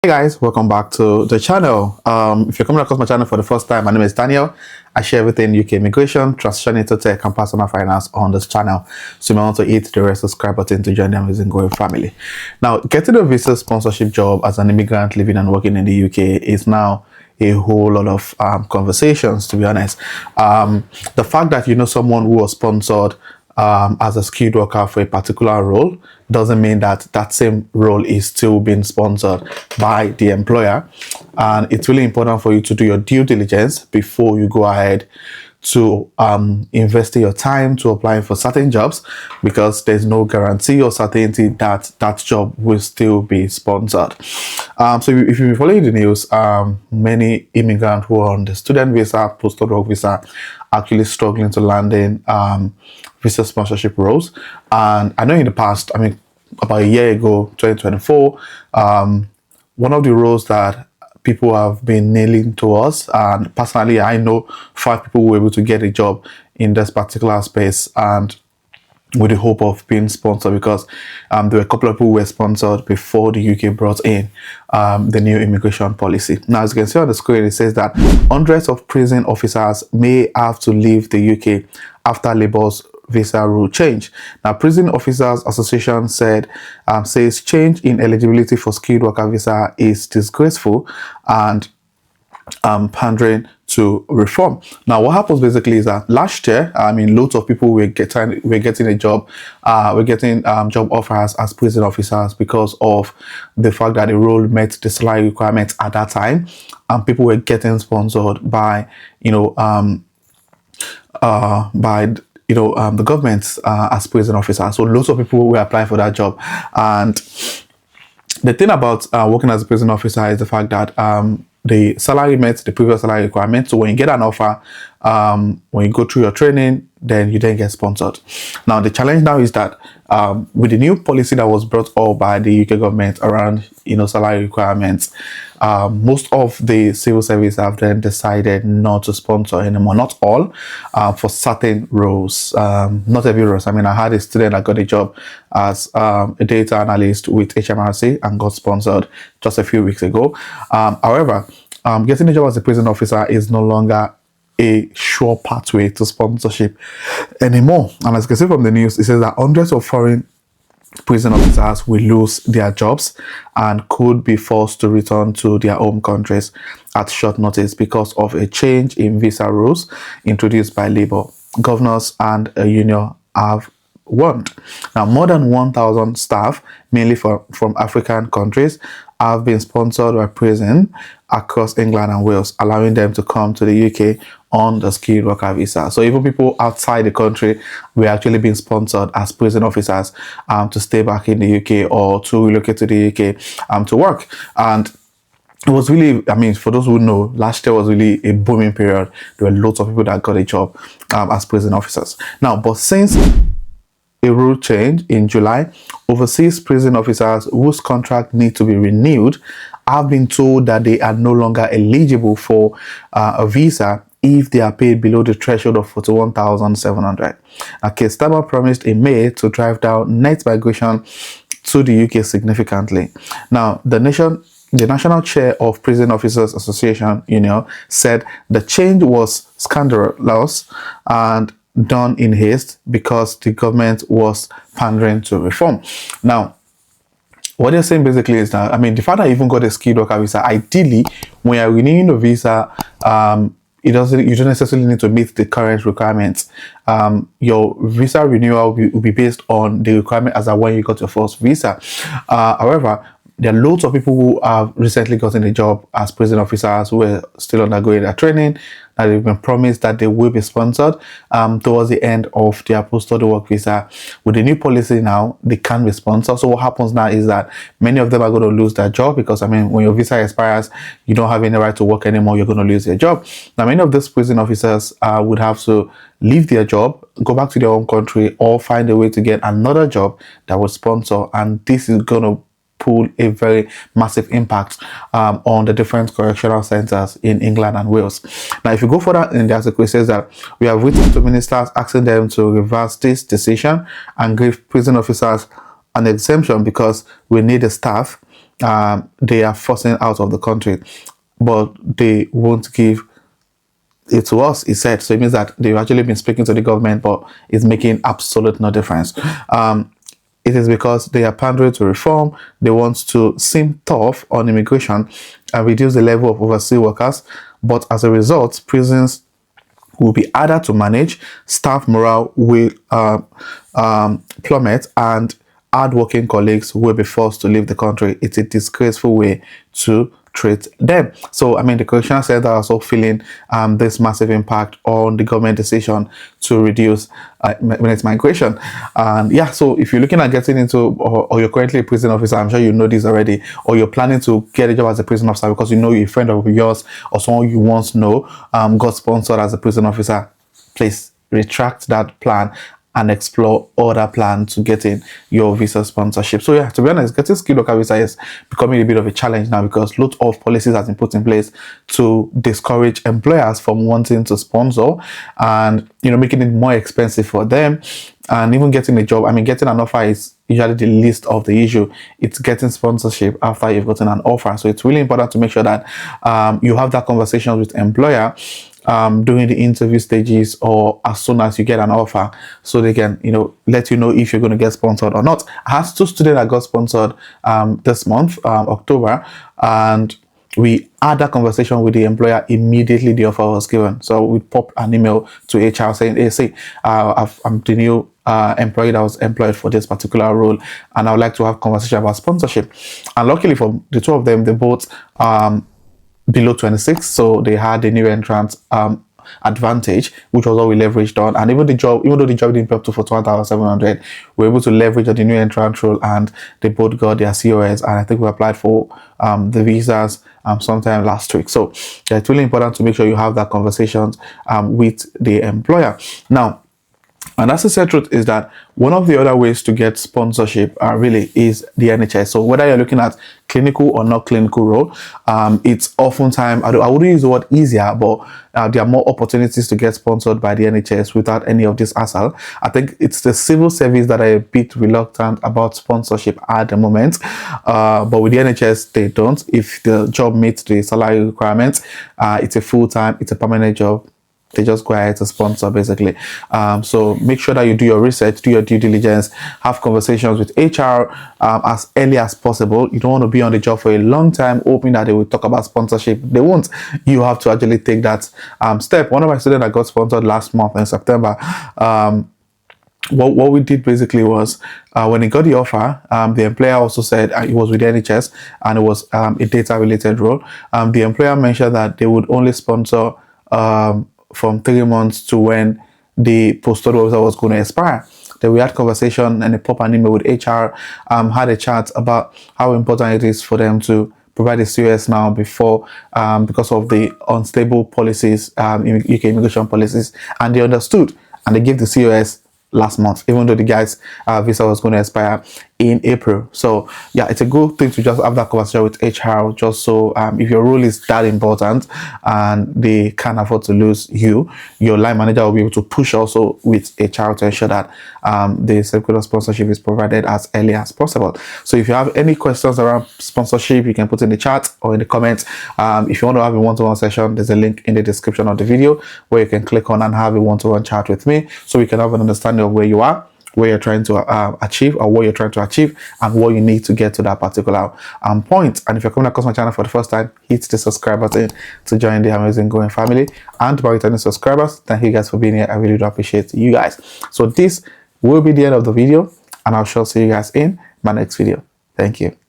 Hey guys, welcome back to the channel. If you're coming across my channel for the first time, my name is Daniel. I share everything UK immigration, transition into tech, and personal finance on this channel. So you may want to hit the red subscribe button to join the amazing growing family. Now, getting a visa sponsorship job as an immigrant living and working in the UK is now a whole lot of conversations, to be honest. The fact that you know someone who was sponsored as a skilled worker for a particular role doesn't mean that that same role is still being sponsored by the employer, and it's really important for you to do your due diligence before you go ahead to invest your time to applying for certain jobs, because there's no guarantee or certainty that that job will still be sponsored. So if you've been following the news, many immigrants who are on the student visa, post-work visa, actually struggling to landing visa sponsorship roles. And I know in the past, about a year ago, 2024, one of the roles that people have been nailing to us, and personally I know 5 people who were able to get a job in this particular space, and with the hope of being sponsored, because there were a couple of people who were sponsored before the UK brought in the new immigration policy. Now, as you can see on the screen, it says that hundreds of prison officers may have to leave the UK after Labour's visa rule change. Now, Prison Officers Association says change in eligibility for skilled worker visa is disgraceful and pandering to reform. Now, what happens basically is that last year, loads of people were getting a job, job offers as prison officers because of the fact that the role met the salary requirements at that time, and people were getting sponsored by the government as prison officers. So lots of people were applying for that job. And the thing about working as a prison officer is the fact that the salary met the previous salary requirement. So when you get an offer, when you go through your training, then you then get sponsored. Now, the challenge now is that with the new policy that was brought up by the UK government around salary requirements, most of the civil service have then decided not to sponsor anymore. Not all, for certain roles, not every role. I had a student that got a job as a data analyst with HMRC and got sponsored just a few weeks ago. However, getting a job as a prison officer is no longer a sure pathway to sponsorship anymore. And as you can see from the news, it says that hundreds of foreign prison officers will lose their jobs and could be forced to return to their home countries at short notice because of a change in visa rules introduced by Labour. Governors and a union have warned. Now, more than 1,000 staff, mainly from African countries, have been sponsored by prison across England and Wales, allowing them to come to the UK on the skilled worker visa. So even people outside the country were actually being sponsored as prison officers to stay back in the UK or to relocate to the UK to work. And it was really, for those who know, last year was really a booming period. There were lots of people that got a job as prison officers. Now, but since a rule change in July, overseas prison officers whose contract need to be renewed have been told that they are no longer eligible for a visa if they are paid below the threshold of 41,700. Keir Starmer promised in May to drive down net migration to the UK significantly. Now, the National Chair of Prison Officers Association, said the change was scandalous and done in haste because the government was pandering to reform. Now, what they're saying basically is that, the fact that I even got a skilled worker visa, ideally, when you're renewing the visa, you don't necessarily need to meet the current requirements. Your visa renewal will be based on the requirement as when you got your first visa. However, there are loads of people who have recently gotten a job as prison officers who are still undergoing their training, that they've been promised that they will be sponsored towards the end of their post-study work visa. With the new policy now, they can't be sponsored. So what happens now is that many of them are going to lose their job because, when your visa expires, you don't have any right to work anymore, you're going to lose your job. Now, many of these prison officers would have to leave their job, go back to their home country, or find a way to get another job that will sponsor. And this is going to pull a very massive impact on the different correctional centers in England and Wales. Now, if you go further in the article, it says that we have written to ministers asking them to reverse this decision and give prison officers an exemption because we need the staff they are forcing out of the country, but they won't give it to us, he said. So it means that they've actually been speaking to the government, but it's making absolute no difference. It is because they are pandering to reform. They want to seem tough on immigration and reduce the level of overseas workers. But as a result, prisons will be harder to manage, staff morale will plummet, and hardworking colleagues will be forced to leave the country. It's a disgraceful way to treat them. So, I mean, the Correctional Center are also feeling this massive impact on the government decision to reduce migration. And yeah, so if you're looking at getting into, or you're currently a prison officer, I'm sure you know this already, or you're planning to get a job as a prison officer because you know a friend of yours or someone you once know got sponsored as a prison officer, please retract that plan and explore other plans to getting your visa sponsorship. So yeah, to be honest, getting skilled worker visa is becoming a bit of a challenge now because lots of policies have been put in place to discourage employers from wanting to sponsor and, you know, making it more expensive for them. And even getting a job, I mean, getting an offer is usually the least of the issue. It's getting sponsorship after you've gotten an offer. So it's really important to make sure that you have that conversation with employer during the interview stages or as soon as you get an offer, so they can, you know, let you know if you're going to get sponsored or not. I had 2 students that got sponsored this month, October, and we had that conversation with the employer immediately the offer was given. So we popped an email to HR saying, hey, see, I'm the new employee that was employed for this particular role, and I would like to have a conversation about sponsorship. And luckily for the 2 of them, they both below 26, so they had the new entrant advantage, which was all we leveraged on. And even though the job didn't pay up to 41,700, we were able to leverage on the new entrant role, and they both got their COS, and I think we applied for the visas sometime last week. So yeah, it's really important to make sure you have that conversation with the employer. Now, and that's the sad truth is that one of the other ways to get sponsorship really is the NHS. So whether you're looking at clinical or not clinical role, it's oftentimes, I wouldn't use the word easier, but there are more opportunities to get sponsored by the NHS without any of this hassle. I think it's the civil service that are a bit reluctant about sponsorship at the moment. But with the NHS, they don't. If the job meets the salary requirements, it's a full-time, it's a permanent job, they just go ahead to sponsor basically. So make sure that you do your research, do your due diligence, have conversations with HR as early as possible. You don't want to be on the job for a long time hoping that they will talk about sponsorship. They won't. You have to actually take that step. One of my students that got sponsored last month in September, what we did basically was when he got the offer, the employer also said it was with the NHS and it was a data related role. The employer mentioned that they would only sponsor from 3 months to when the postal officer was going to expire. Then we had conversation and a pop an email with HR, had a chat about how important it is for them to provide a COS now before, because of the unstable policies, UK immigration policies, and they understood and they gave the COS last month, even though the guy's visa was going to expire in April. So yeah, it's a good thing to just have that conversation with HR, just so if your role is that important and they can't afford to lose you, your line manager will be able to push also with HR to ensure that the circular sponsorship is provided as early as possible. So if you have any questions around sponsorship, you can put in the chat or in the comments. If you want to have a one-to-one session, there's a link in the description of the video where you can click on and have a one-to-one chat with me, so we can have an understanding of where you are, where you're trying to achieve, or what you're trying to achieve, and what you need to get to that particular point. And if you're coming across my channel for the first time, hit the subscribe button to join the amazing growing family. And by returning subscribers, thank you guys for being here. I really do appreciate you guys. So this will be the end of the video, and I'll sure see you guys in my next video. Thank you.